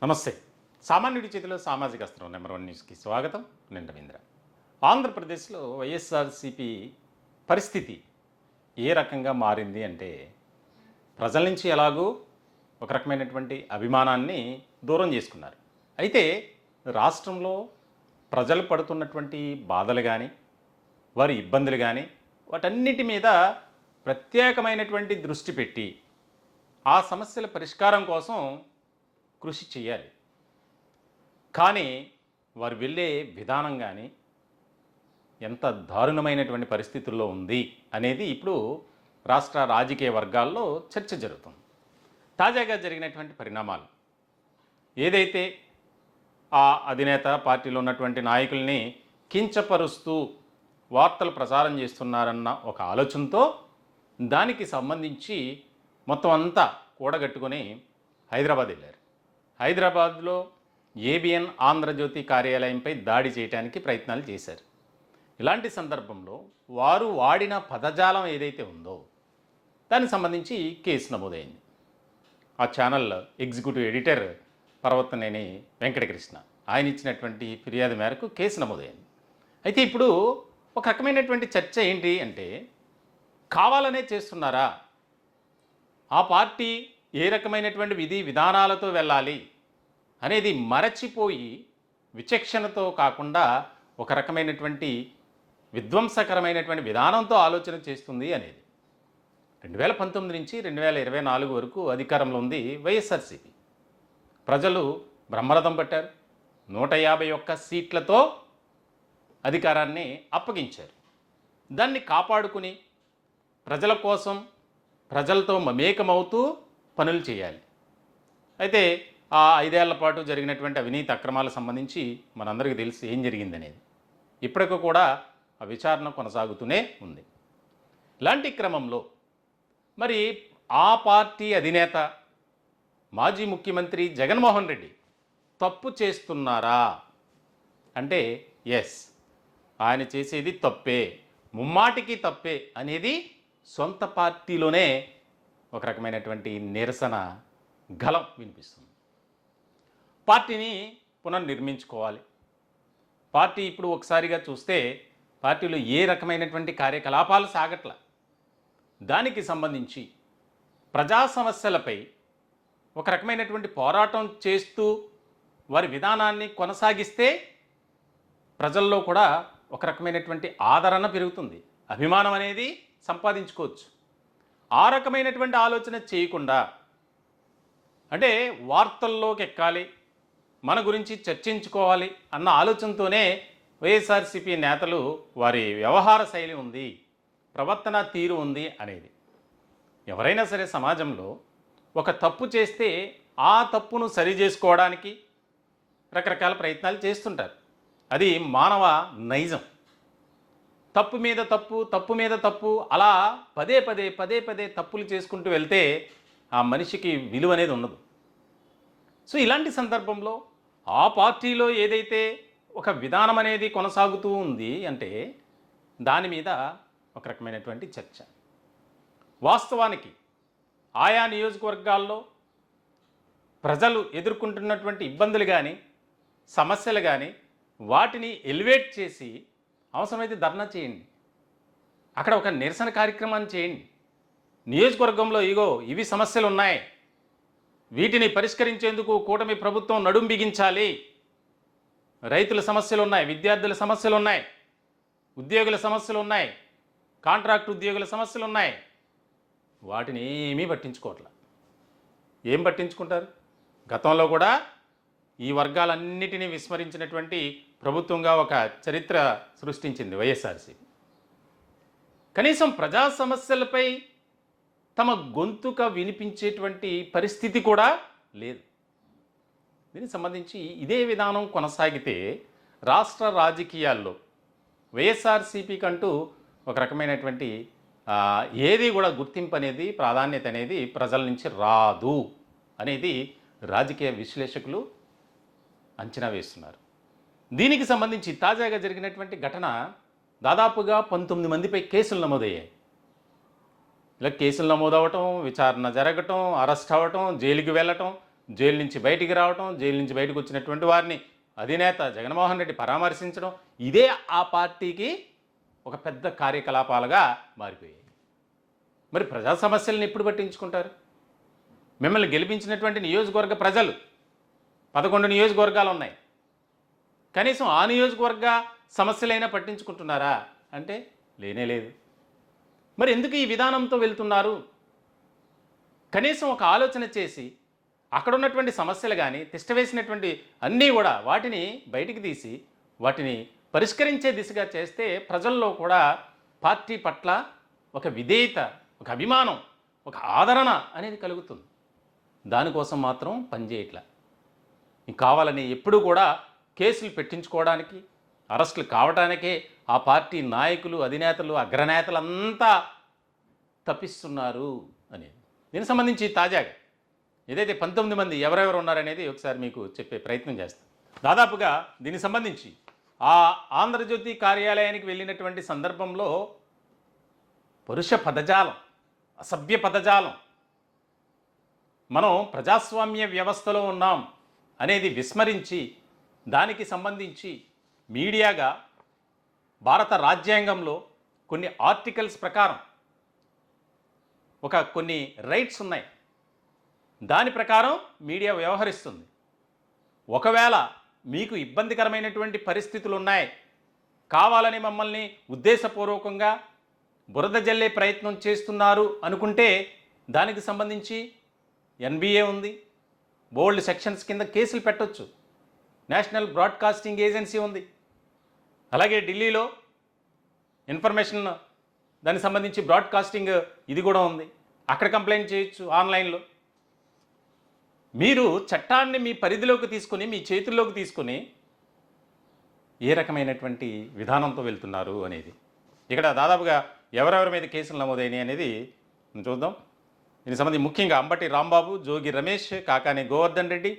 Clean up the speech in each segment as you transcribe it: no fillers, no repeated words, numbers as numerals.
నమస్తే. సామాన్యుడి చేతిలో సామాజిక అస్త్రం నెంబర్ 1 న్యూస్కి స్వాగతం. నేను రవీంద్ర. ఆంధ్రప్రదేశ్లో వైఎస్ఆర్సీపీ పరిస్థితి ఏ రకంగా మారింది అంటే, ప్రజల నుంచి ఎలాగూ ఒక రకమైనటువంటి అభిమానాన్ని దూరం చేసుకున్నారు. అయితే రాష్ట్రంలో ప్రజలు పడుతున్నటువంటి బాధలు కానీ, వారి ఇబ్బందులు కానీ, వాటన్నిటి మీద ప్రత్యేకమైనటువంటి దృష్టి పెట్టి ఆ సమస్యల పరిష్కారం కోసం కృషి చేయాలి. కానీ వారు వెళ్ళే విధానం కానీ ఎంత దారుణమైనటువంటి పరిస్థితుల్లో ఉంది అనేది ఇప్పుడు రాష్ట్ర రాజకీయ వర్గాల్లో చర్చ జరుగుతుంది. తాజాగా జరిగినటువంటి పరిణామాలు ఏదైతే ఆ అధినేత పార్టీలో ఉన్నటువంటి నాయకుల్ని కించపరుస్తూ వార్తలు ప్రసారం చేస్తున్నారన్న ఒక ఆలోచనతో దానికి సంబంధించి మొత్తం అంతా కూడగట్టుకొని హైదరాబాద్ వెళ్ళారు. హైదరాబాద్లో ఏబిఎన్ ఆంధ్రజ్యోతి కార్యాలయంపై దాడి చేయడానికి ప్రయత్నాలు చేశారు. ఇలాంటి సందర్భంలో వారు వాడిన పదజాలం ఏదైతే ఉందో దానికి సంబంధించి కేసు నమోదైంది. ఆ channel executive editor Parvathaneni Venkatakrishna ఆయన ఇచ్చినటువంటి ఫిర్యాదు మేరకు కేసు నమోదైంది. అయితే ఇప్పుడు ఒక రకమైనటువంటి చర్చ ఏంటి అంటే, కావాలనే చేస్తున్నారా, ఆ పార్టీ ఏ రకమైనటువంటి విధి విధానాలతో వెళ్ళాలి అనేది మరచిపోయి విచక్షణతో కాకుండా ఒక రకమైనటువంటి విధ్వంసకరమైనటువంటి విధానంతో ఆలోచన చేస్తుంది అనేది. 2019 నుంచి 2024 వరకు అధికారంలో ఉంది వైఎస్ఆర్సీపీ. ప్రజలు బ్రహ్మరథం పట్టారు. 151 సీట్లతో అధికారాన్ని అప్పగించారు. దాన్ని కాపాడుకుని ప్రజల కోసం ప్రజలతో మమేకమవుతూ పనులు చేయాలి. అయితే ఆ 5 ఏళ్ల పాటు జరిగినటువంటి అవినీతి అక్రమాలకు సంబంధించి మనందరికీ తెలుసు ఏం జరిగిందనేది. ఇప్పటికీ కూడా ఆ విచారణ కొనసాగుతూనే ఉంది. ఇలాంటి క్రమంలో మరి ఆ పార్టీ అధినేత మాజీ ముఖ్యమంత్రి జగన్మోహన్ రెడ్డి తప్పు చేస్తున్నారా అంటే ఎస్, ఆయన చేసేది తప్పే, ముమ్మాటికి తప్పే అనేది సొంత పార్టీలోనే ఒక రకమైనటువంటి నిరసన గలం వినిపిస్తుంది. పార్టీని పునర్నిర్మించుకోవాలి. పార్టీ ఇప్పుడు ఒకసారిగా చూస్తే పార్టీలో ఏ రకమైనటువంటి కార్యకలాపాలు సాగట్ల. దానికి సంబంధించి ప్రజా సమస్యలపై ఒక రకమైనటువంటి పోరాటం చేస్తూ వారి విధానాన్ని కొనసాగిస్తే ప్రజల్లో కూడా ఒక రకమైనటువంటి ఆదరణ పెరుగుతుంది, అభిమానం అనేది సంపాదించుకోవచ్చు. ఆ రకమైనటువంటి ఆలోచన చేయకుండా, అంటే వార్తల్లోకి ఎక్కాలి, మన గురించి చర్చించుకోవాలి అన్న ఆలోచనతోనే వైఎస్ఆర్సీపీ నేతలు వారి వ్యవహార శైలి ఉంది, ప్రవర్తన తీరు ఉంది అనేది. ఎవరైనా సరే సమాజంలో ఒక తప్పు చేస్తే ఆ తప్పును సరి చేసుకోవడానికి రకరకాల ప్రయత్నాలు చేస్తుంటారు. అది మానవ నైజం. తప్పు మీద తప్పు, తప్పు మీద తప్పు, అలా పదే పదే తప్పులు చేసుకుంటూ వెళ్తే ఆ మనిషికి విలువ అనేది ఉండదు. సో ఇలాంటి సందర్భంలో ఆ పార్టీలో ఏదైతే ఒక విధానం అనేది కొనసాగుతూ ఉంది అంటే దాని మీద ఒక రకమైనటువంటి చర్చ. వాస్తవానికి ఆయా నియోజకవర్గాల్లో ప్రజలు ఎదుర్కొంటున్నటువంటి ఇబ్బందులు కానీ, సమస్యలు కానీ, వాటిని ఎలివేట్ చేసి అవసరమైతే ధర్నా చేయండి, అక్కడ ఒక నిరసన కార్యక్రమాన్ని చేయండి. నియోజకవర్గంలో ఇవి సమస్యలు ఉన్నాయి, వీటిని పరిష్కరించేందుకు కూటమి ప్రభుత్వం నడుం బిగించాలి, రైతుల సమస్యలు ఉన్నాయి, విద్యార్థుల సమస్యలు ఉన్నాయి, ఉద్యోగుల సమస్యలు ఉన్నాయి, కాంట్రాక్ట్ ఉద్యోగుల సమస్యలు ఉన్నాయి, వాటిని ఏమీ పట్టించుకోవట్లే. ఏం పట్టించుకుంటారు? గతంలో కూడా ఈ వర్గాలన్నిటినీ విస్మరించినటువంటి ప్రభుత్వంగా ఒక చరిత్ర సృష్టించింది వైఎస్ఆర్సీపీ. కనీసం ప్రజా సమస్యలపై తమ గొంతుక వినిపించేటువంటి పరిస్థితి కూడా లేదు. దీనికి సంబంధించి ఇదే విధానం కొనసాగితే రాష్ట్ర రాజకీయాల్లో వైఎస్ఆర్సీపీకి అంటూ ఒక రకమైనటువంటి ఏది కూడా గుర్తింపు అనేది, ప్రాధాన్యత అనేది ప్రజల నుంచి రాదు అనేది రాజకీయ విశ్లేషకులు అంచనా వేస్తున్నారు. దీనికి సంబంధించి తాజాగా జరిగినటువంటి ఘటన, దాదాపుగా 19 మందిపై కేసులు నమోదయ్యాయి. ఇలా కేసులు నమోదవటం, విచారణ జరగటం, అరెస్ట్ అవ్వటం, జైలుకి వెళ్ళటం, జైలు నుంచి బయటికి రావటం, జైలు నుంచి బయటకు వచ్చినటువంటి వారిని అధినేత జగన్మోహన్ రెడ్డి పరామర్శించడం, ఇదే ఆ పార్టీకి ఒక పెద్ద కార్యకలాపాలుగా మారిపోయాయి. మరి ప్రజా సమస్యలను ఎప్పుడు పట్టించుకుంటారు? మిమ్మల్ని గెలిపించినటువంటి నియోజకవర్గ ప్రజలు 11 నియోజకవర్గాలు ఉన్నాయి. కనీసం ఆ నియోజకవర్గ సమస్యలైనా పట్టించుకుంటున్నారా అంటే లేనే లేదు. మరి ఎందుకు ఈ విధానంతో వెళ్తున్నారు? కనీసం ఒక ఆలోచన చేసి అక్కడ ఉన్నటువంటి సమస్యలు కానీ తిష్టవేసినటువంటి అన్నీ కూడా వాటిని బయటికి తీసి వాటిని పరిష్కరించే దిశగా చేస్తే ప్రజల్లో కూడా పార్టీ పట్ల ఒక విధేయత, ఒక అభిమానం, ఒక ఆదరణ అనేది కలుగుతుంది. దానికోసం మాత్రం పనిచేయట్లా. కావాలని ఎప్పుడూ కూడా కేసులు పెట్టించుకోవడానికి, అరెస్టులు కావడానికే ఆ పార్టీ నాయకులు, అధినేతలు, అగ్రనేతలంతా తప్పిస్తున్నారు అనేది. దీనికి సంబంధించి తాజాగా ఏదైతే 19 మంది ఎవరెవరు ఉన్నారనేది ఒకసారి మీకు చెప్పే ప్రయత్నం చేస్తాను. దాదాపుగా దీనికి సంబంధించి ఆ ఆంధ్రజ్యోతి కార్యాలయానికి వెళ్ళినటువంటి సందర్భంలో పరుష పదజాలం, అసభ్య పదజాలం, మనం ప్రజాస్వామ్య వ్యవస్థలో ఉన్నాం అనేది విస్మరించి దానికి సంబంధించి మీడియాగా భారత రాజ్యాంగంలో కొన్ని ఆర్టికల్స్ ప్రకారం కొన్ని రైట్స్ ఉన్నాయి. దాని ప్రకారం మీడియా వ్యవహరిస్తుంది. ఒకవేళ మీకు ఇబ్బందికరమైనటువంటి పరిస్థితులు ఉన్నాయి, కావాలని మమ్మల్ని ఉద్దేశపూర్వకంగా బురద జల్లే ప్రయత్నం చేస్తున్నారు అనుకుంటే దానికి సంబంధించి ఎన్బిఏ ఉంది, బోల్డ్ సెక్షన్స్ కింద కేసులు పెట్టొచ్చు. నేషనల్ బ్రాడ్కాస్టింగ్ ఏజెన్సీ ఉంది. అలాగే ఢిల్లీలో ఇన్ఫర్మేషన్ దానికి సంబంధించి బ్రాడ్కాస్టింగ్ ఇది కూడా ఉంది. అక్కడ కంప్లైంట్ చేయొచ్చు ఆన్లైన్లో. మీరు చట్టాన్ని మీ పరిధిలోకి తీసుకుని, మీ చేతుల్లోకి తీసుకుని ఏ రకమైనటువంటి విధానంతో వెళ్తున్నారు అనేది. ఇక్కడ దాదాపుగా ఎవరెవరి మీద కేసులు నమోదైనాయి అనేది చూద్దాం. దీనికి సంబంధించి ముఖ్యంగా అంబటి రాంబాబు, జోగి రమేష్, కాకాని గోవర్ధన్ రెడ్డి,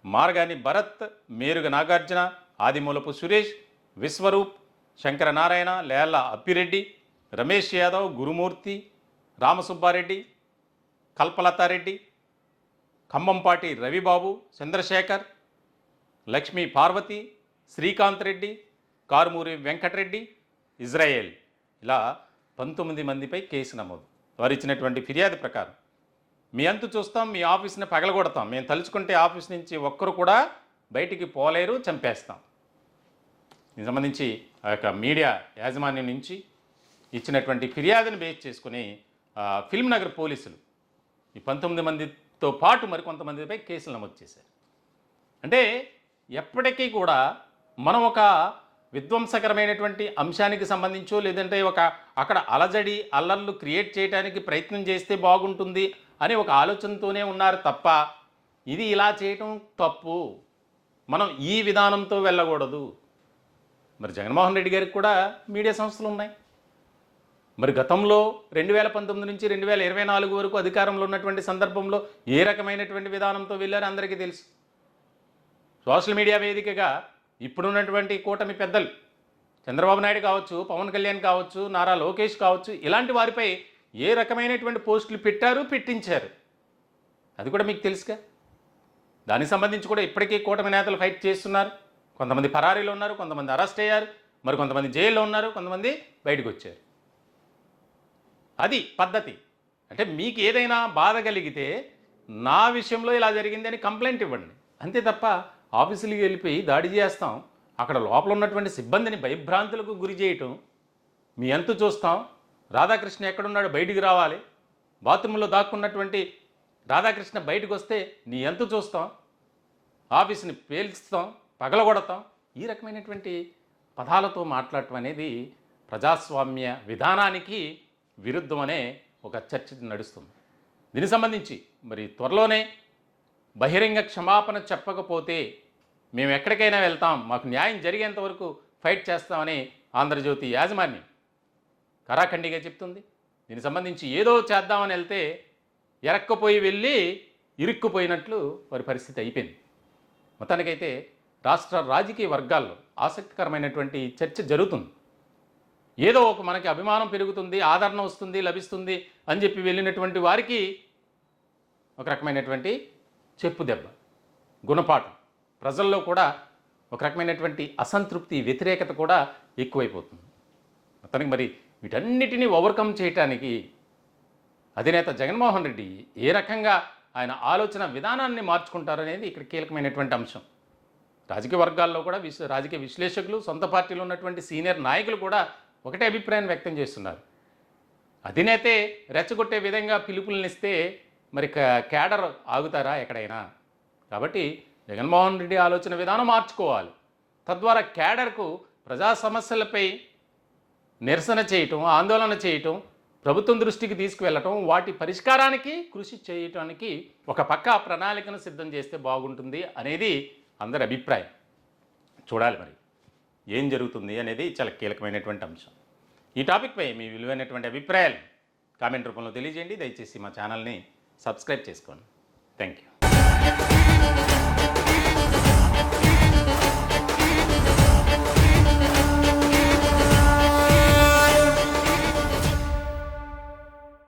మార్గాని భరత్, మేరుగ నాగార్జున, ఆదిమూలపు సురేష్, విశ్వరూప్, శంకర నారాయణ, లేళ్ల అప్పిరెడ్డి, రమేష్ యాదవ్, గురుమూర్తి, రామసుబ్బారెడ్డి, కల్పలతారెడ్డి, ఖమ్మంపాటి రవిబాబు, చంద్రశేఖర్, లక్ష్మీ పార్వతి, శ్రీకాంత్ రెడ్డి, కారుమూరి వెంకటరెడ్డి, ఇజ్రాయేల్, ఇలా 19 మందిపై కేసు నమోదు. వారు ఇచ్చినటువంటి ఫిర్యాదు ప్రకారం మీ అంతు చూస్తాం, మీ ఆఫీస్ని పగలగొడతాం, మేము తలుచుకుంటే ఆఫీస్ నుంచి ఒక్కరు కూడా బయటికి పోలేరు, చంపేస్తాం. దీనికి సంబంధించి ఆ యొక్క మీడియా యాజమాన్యం నుంచి ఇచ్చినటువంటి ఫిర్యాదును బేస్ చేసుకుని ఫిల్మ్ నగర్ పోలీసులు ఈ 19 మందితో పాటు మరికొంతమందిపై కేసులు నమోదు చేశారు. అంటే ఎప్పటికీ కూడా మనం ఒక విధ్వంసకరమైనటువంటి అంశానికి సంబంధించో లేదంటే అక్కడ అలజడి అల్లర్లు క్రియేట్ చేయడానికి ప్రయత్నం చేస్తే బాగుంటుంది అని ఒక ఆలోచనతోనే ఉన్నారు తప్ప ఇది ఇలా చేయటం తప్పు, మనం ఈ విధానంతో వెళ్ళకూడదు. మరి జగన్మోహన్ రెడ్డి గారికి కూడా మీడియా సంస్థలు ఉన్నాయి. మరి గతంలో 2019 నుంచి 2024 వరకు అధికారంలో ఉన్నటువంటి సందర్భంలో ఏ రకమైనటువంటి విధానంతో వెళ్ళారో అందరికీ తెలుసు. సోషల్ మీడియా వేదికగా ఇప్పుడున్నటువంటి కూటమి పెద్దలు చంద్రబాబు నాయుడు కావచ్చు, పవన్ కళ్యాణ్ కావచ్చు, నారా లోకేష్ కావచ్చు, ఇలాంటి వారిపై ఏ రకమైనటువంటి పోస్టులు పెట్టారు, పెట్టించారు, అది కూడా మీకు తెలుసుగా. దానికి సంబంధించి కూడా ఇప్పటికీ కూటమి నేతలు ఫైట్ చేస్తున్నారు. కొంతమంది పరారీలో ఉన్నారు, కొంతమంది అరెస్ట్ అయ్యారు, మరి కొంతమంది జైల్లో ఉన్నారు, కొంతమంది బయటకు వచ్చారు. అది పద్ధతి. అంటే మీకు ఏదైనా బాధ కలిగితే నా విషయంలో ఇలా జరిగింది అని కంప్లైంట్ ఇవ్వండి, అంతే తప్ప ఆఫీసులకి వెళ్ళిపోయి దాడి చేస్తాం, అక్కడ లోపల ఉన్నటువంటి సిబ్బందిని భయభ్రాంతులకు గురి చేయటం, మీ అంతు చూస్తాం, రాధాకృష్ణ ఎక్కడున్నాడు బయటికి రావాలి, బాత్రూంలో దాక్కున్నటువంటి రాధాకృష్ణ బయటకు వస్తే నీ అంతు చూస్తాం, ఆఫీసుని పేల్చుతాం, పగలగొడతాం, ఈ రకమైనటువంటి పదాలతో మాట్లాడటం అనేది ప్రజాస్వామ్య విధానానికి విరుద్ధమనే ఒక చర్చ నడుస్తుంది. దీనికి సంబంధించి మరి త్వరలోనే బహిరంగ క్షమాపణ చెప్పకపోతే మేము ఎక్కడికైనా వెళ్తాం, మాకు న్యాయం జరిగేంత వరకు ఫైట్ చేస్తామని ఆంధ్రజ్యోతి యాజమాన్యం కరాఖండిగా చెప్తుంది. దీనికి సంబంధించి ఏదో చేద్దామని వెళ్తే ఎరక్కపోయి వెళ్ళి ఇరుక్కుపోయినట్లు వారి పరిస్థితి అయిపోయింది. మొత్తానికైతే రాష్ట్ర రాజకీయ వర్గాల్లో ఆసక్తికరమైనటువంటి చర్చ జరుగుతుంది. ఏదో మనకి అభిమానం పెరుగుతుంది, ఆదరణ వస్తుంది, లభిస్తుంది అని చెప్పి వెళ్ళినటువంటి వారికి ఒక రకమైనటువంటి చెప్పు దెబ్బ, గుణపాఠం. ప్రజల్లో కూడా ఒక రకమైనటువంటి అసంతృప్తి, వ్యతిరేకత కూడా ఎక్కువైపోతుంది. అతనికి మరి వీటన్నిటినీ ఓవర్కమ్ చేయటానికి అధినేత జగన్మోహన్ రెడ్డి ఏ రకంగా ఆయన ఆలోచన విధానాన్ని మార్చుకుంటారనేది ఇక్కడ కీలకమైనటువంటి అంశం. రాజకీయ వర్గాల్లో కూడా రాజకీయ విశ్లేషకులు, సొంత పార్టీలో ఉన్నటువంటి సీనియర్ నాయకులు కూడా ఒకటే అభిప్రాయం వ్యక్తం చేస్తున్నారు. అధినేతే రెచ్చగొట్టే విధంగా పిలుపులనిస్తే మరి కేడర్ ఆగుతారా ఎక్కడైనా? కాబట్టి జగన్మోహన్ రెడ్డి ఆలోచన విధానం మార్చుకోవాలి. తద్వారా కేడర్కు ప్రజా సమస్యలపై నిరసన చేయటం, ఆందోళన చేయటం, ప్రభుత్వం దృష్టికి తీసుకువెళ్ళటం, వాటి పరిష్కారానికి కృషి చేయటానికి ఒక పక్క ప్రణాళికను సిద్ధం చేస్తే బాగుంటుంది అనేది అందరి అభిప్రాయం. చూడాలి మరి ఏం జరుగుతుంది అనేది చాలా కీలకమైనటువంటి అంశం. ఈ టాపిక్పై మీ విలువైనటువంటి అభిప్రాయాలు కామెంట్ రూపంలో తెలియజేయండి. దయచేసి మా ఛానల్ని సబ్స్క్రైబ్ చేసుకోండి. Thank you.